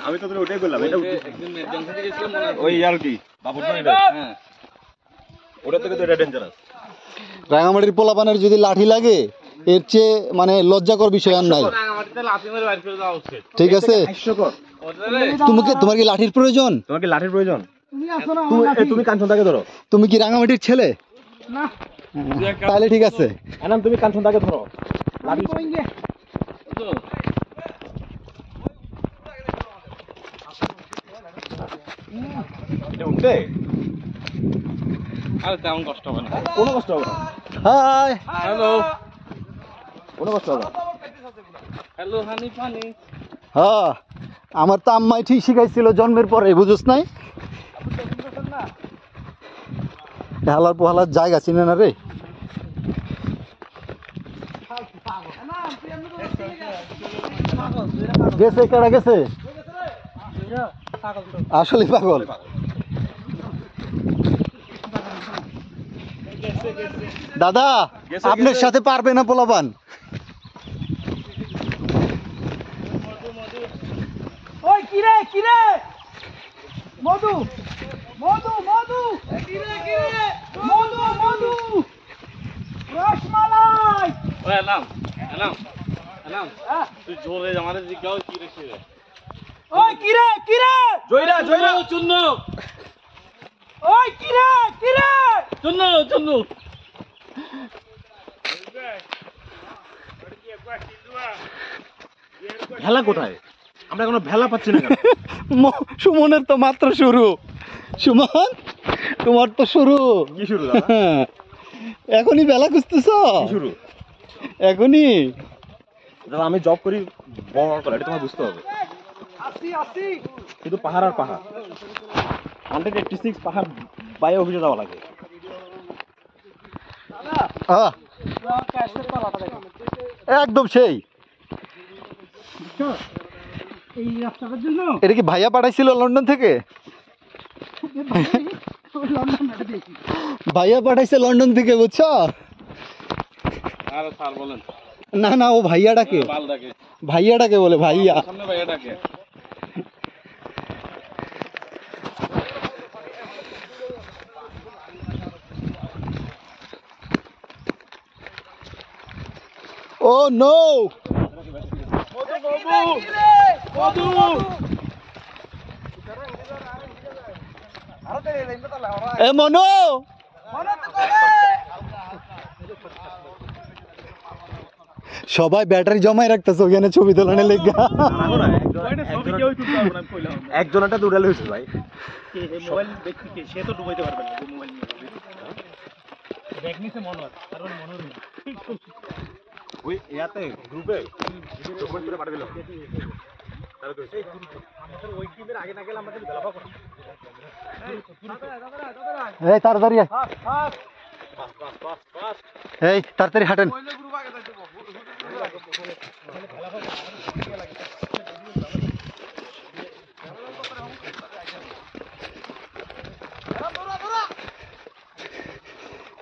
আমি তো ওটাই বললাম, এটা একদিন ডেঞ্জারাস গেছিলাম মনে হয়, ওই আর কি বাবুর ভাই, হ্যাঁ ওটা থেকে তো এটা ডেঞ্জারাস। রাঙামাটির পোলাপানের যদি লাঠি লাগে এর চেয়ে মানে লজ্জাকর বিষয় আর নাই। ঠিক আছে, তোমার কি লাঠির প্রয়োজন? তোমার কি লাঠির প্রয়োজন? তুমি কাঞ্চনদাকে ধরো। তুমি কি রাঙামাটির ছেলে? না, তাহলে ঠিক আছে, এনাম তুমি কাঞ্চনদাকে ধরো। লাঠি এটা উঠবে, আরে তেমন কষ্ট হবে না, কোনো কষ্ট হবে না। হাই হ্যালো, কোনো কষ্ট হবে না। হ্যালো হানি পানি। হ্যাঁ, আমার তো আম্মাই ঠিক শিখাইছিল জন্মের পরে, বুঝছ নাই? হালার পোহালার জায়গা চিনে না রে। গেছে কেডা গেছে? আসলে পাগল। দাদা আপনার সাথে পারবে না পোলাপান। ওই কিরে কিরে মধু মধু মধু কিরে কিরে মধু মধু রসমালাই। ওই এলাম এলাম এলাম, তুই জোরে আমারে জিজ্ঞাসা কি রেখে। ওই কিরে কিরে জয়রা জয়রা চুন্নু, ওই কিরে কিরে চুন্নু চুন্নু। ভেলা কোথায়? আমরা কোনো ভেলা পাচ্ছি না কেন? সুমনের তো মাত্র শুরু। সুমন তোমার তো শুরু। কি শুরু দাদা? এখনই বেলা খুঁজতেছ? কি শুরু এখনই? দাদা আমি জব করি বড় করে, এটা তোমার বুঝতে হবে। আসি আসি শুধু পাহাড় আর পাহাড়, 186 পাহাড় বাই অফিসে যাওয়া লাগে। আহ, ক্যাশের তলাটা দেখো একদম সেই। এই রাস্তাটার জন্য এটা কি ভাইয়া পাঠাইছিল লন্ডন থেকে? ভাইয়া পাঠাইছে লন্ডন থেকে, বুঝছো? আর স্যার বলেন না না, ও ভাইয়া ডাকে, বাল ডাকে, ভাইয়া ডাকে বলে, ভাইয়া। সামনে ভাইয়া ডাকে। ও নো, এ মনো, সবাই ব্যাটারি জমাই রাখতেছে ওখানে ছবি তোলানোর লেগা। একজনটা দৌড়ালে হয়েছে ভাই। মোবাইল দেখতে সে তো ডুবাইতে পারবে না মোবাইল নিয়ে ব্যাগ নিছে মনোর কারণ মনোর ওই ইয়াতে গ্রুপে ডকুমেন্ট করে পাঠিয়ে দিল। ওই টিমের আগে না গেলে আমাদের বেলা পাবো না। এই তাড়াতাড়ি আয়। এই তাড়াতাড়ি হাঁটেন।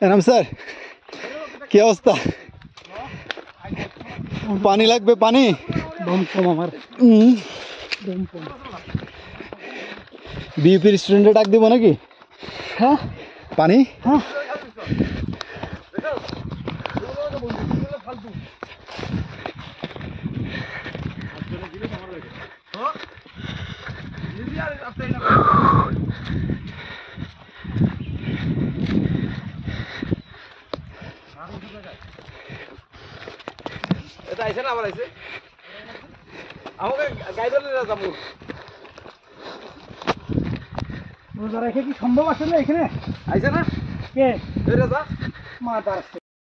এনাম স্যার, কি অবস্থা? পানি লাগবে, পানি। দম কম আমার, দম কম। বিউপির স্টুডেন্টে ডাক দিব নাকি? হ্যাঁ পানি? হ্যাঁ এটা আইছে না, আবার আইছে আমাকে গাইডলে যাবো। রোজা রেখে কি সম্ভব আসলে এখানে? আইছে না কে এই রাজা মা দাঁড়াচ্ছে।